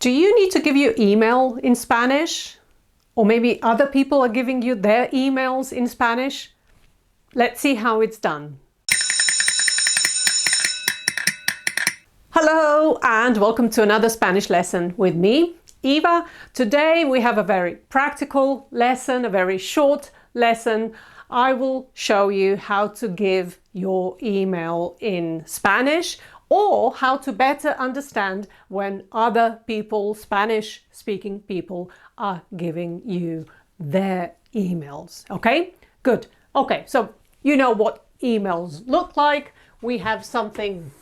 Do you need to give your email in Spanish? Or maybe other people are giving you their emails in Spanish? Let's see how it's done. Hello and welcome to another Spanish lesson with me, Eva. Today we have a very practical lesson, a very short lesson. I will show you how to give your email in Spanish, or how to better understand when other people, Spanish-speaking people, are giving you their emails. Okay, good. Okay, so you know what emails look like. We have something,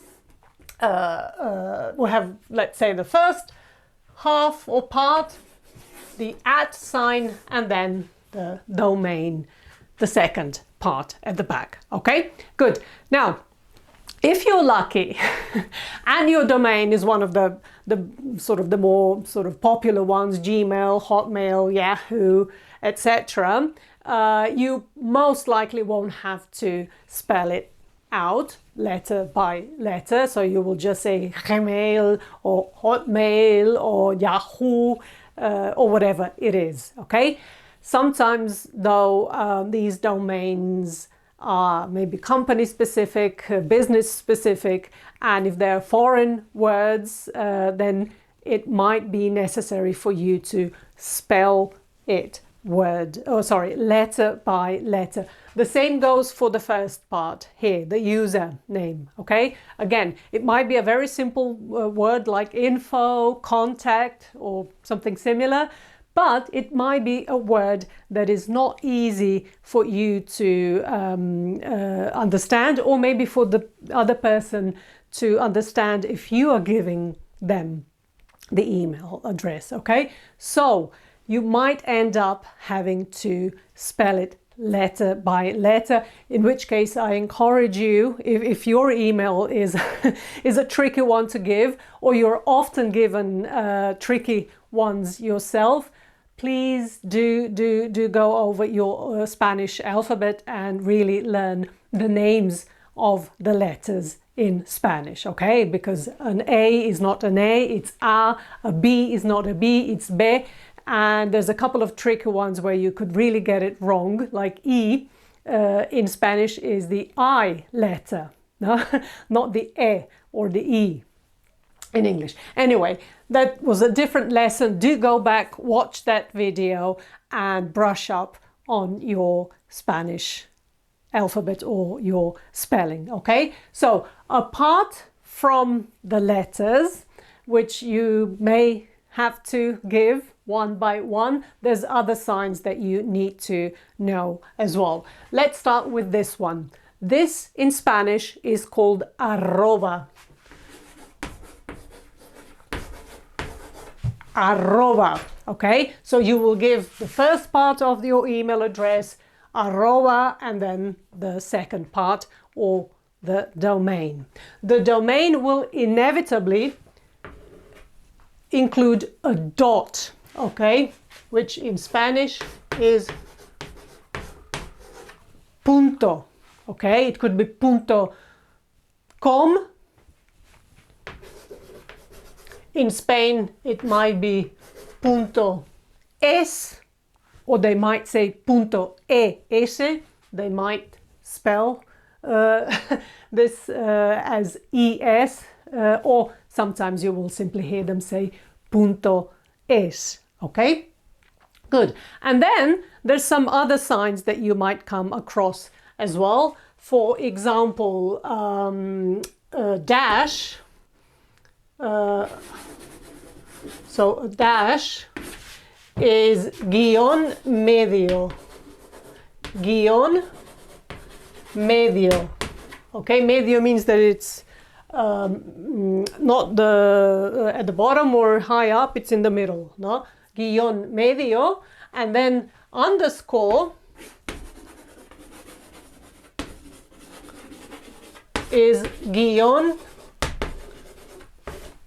we have, let's say, the first half or part, the @ sign, and then the domain, the second part at the back. Okay, good. Now, if you're lucky and your domain is one of the more popular ones, Gmail, Hotmail, Yahoo, etc., you most likely won't have to spell it out letter by letter. So you will just say Gmail or Hotmail or Yahoo or whatever it is. Okay. Sometimes though, these domains are maybe company specific, business specific, and if they're foreign words, then it might be necessary for you to spell it letter by letter. The same goes for the first part here, the user name. Okay, again, it might be a very simple word like info, contact, or something similar, but it might be a word that is not easy for you to understand, or maybe for the other person to understand if you are giving them the email address. Okay, so you might end up having to spell it letter by letter, in which case I encourage you, if your email is is a tricky one to give, or you're often given tricky ones yourself, please do go over your Spanish alphabet and really learn the names of the letters in Spanish, okay? Because an A is not an A, it's A B is not a B, it's B. And there's a couple of tricky ones where you could really get it wrong, like E in Spanish is the I letter, no? Not the E or the E in English. Anyway, that was a different lesson. Do go back, watch that video, and brush up on your Spanish alphabet or your spelling, okay? So apart from the letters, which you may have to give one by one, there's other signs that you need to know as well. Let's start with this one. This in Spanish is called arroba. Arroba, okay? So you will give the first part of your email address, arroba, and then the second part, or the domain. The domain will inevitably include a dot, okay? Which in Spanish is punto, okay? It could be punto com. In Spain, it might be punto es, or they might say punto es. They might spell this as es, or sometimes you will simply hear them say punto es. Okay, good. And then there's some other signs that you might come across as well. For example, dash. So a dash is guión medio. Guión medio. Okay, medio means that it's not at the bottom or high up, it's in the middle. No? Guión medio, and then underscore is guión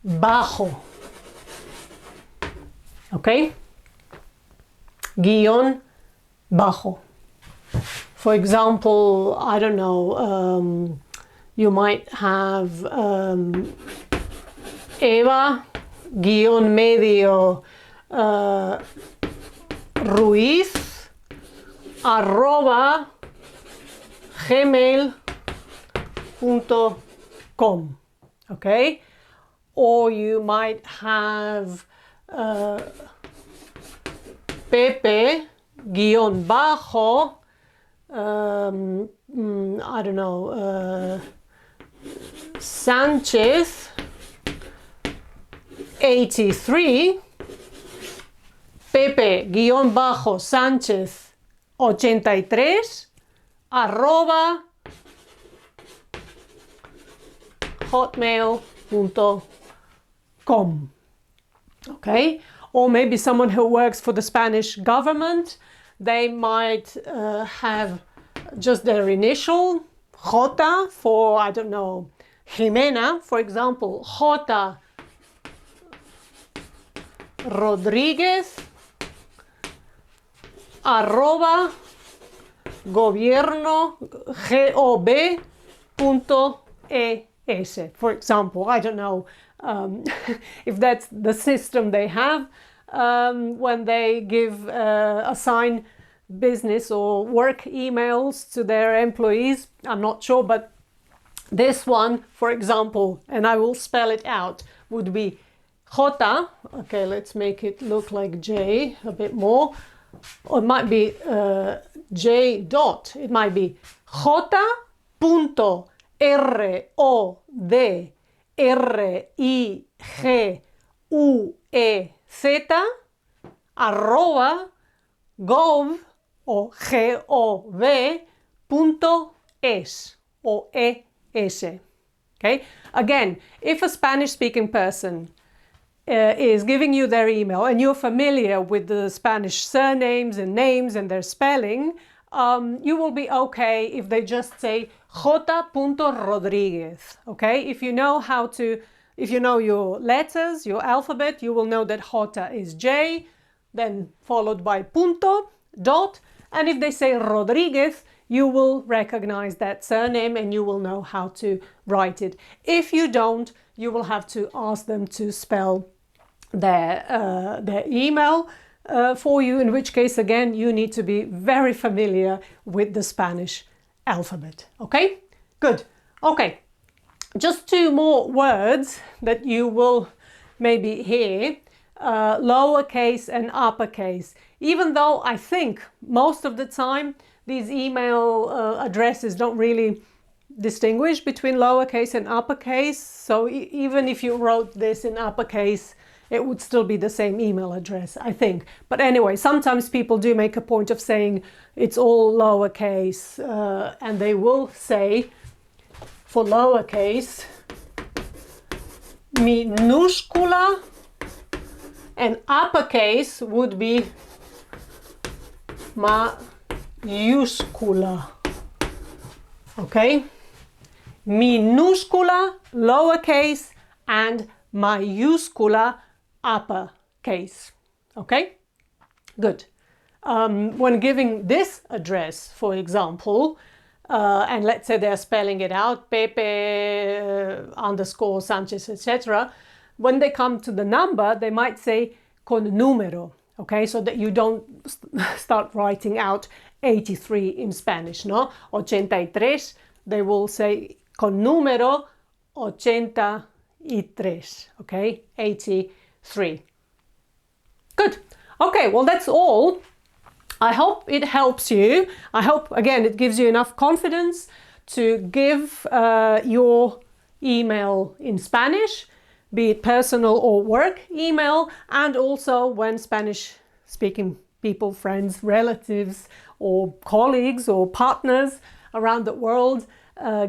bajo. Okay? Guión bajo. For example, I don't know, you might have Eva guión medio Ruiz arroba gmail.com. Okay, or you might have Pepe guión bajo I don't know, Sanchez 83, Pepe guión bajo Sánchez 83 arroba hotmail.com. Okay, or maybe someone who works for the Spanish government, they might have just their initial, J, for, I don't know, Jimena, for example, J Rodríguez arroba gobierno.es, for example. I don't know if that's the system they have when they assign business or work emails to their employees. I'm not sure, but this one, for example, and I will spell it out, would be J. Okay, let's make it look like J a bit more. Or it might be J dot. It might be J.rodriguez arroba gov o gov.es or es. Okay, again, if a Spanish speaking person is giving you their email and you're familiar with the Spanish surnames and names and their spelling, you will be okay if they just say J.Rodriguez. Okay, if you know your letters, your alphabet, you will know that J is J, then followed by punto, dot, and if they say Rodriguez, you will recognize that surname and you will know how to write it. If you don't, you will have to ask them to spell their email for you, in which case, again, you need to be very familiar with the Spanish alphabet. Okay, good. Okay, just two more words that you will maybe hear, lowercase and uppercase. Even though I think most of the time these email addresses don't really distinguish between lowercase and uppercase, so even if you wrote this in uppercase, it would still be the same email address, I think. But anyway, sometimes people do make a point of saying it's all lowercase, and they will say for lowercase minúscula, and uppercase would be mayúscula. Okay? Minúscula, lowercase, and mayúscula, uppercase. Okay? Good. When giving this address, for example, and let's say they're spelling it out, Pepe underscore Sanchez, etc. When they come to the number, they might say con número, okay? So that you don't start writing out 83 in Spanish, no? 83, they will say con número 83, okay? 83. Good. Okay, well, that's all. I hope it helps you. I hope, again, it gives you enough confidence to give your email in Spanish, be it personal or work email, and also when Spanish-speaking people, friends, relatives, or colleagues or partners around the world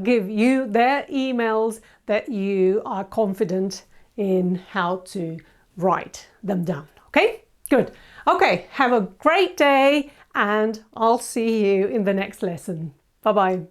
give you their emails, that you are confident in how to write them down. Okay? Good. Okay, have a great day and I'll see you in the next lesson. Bye-bye.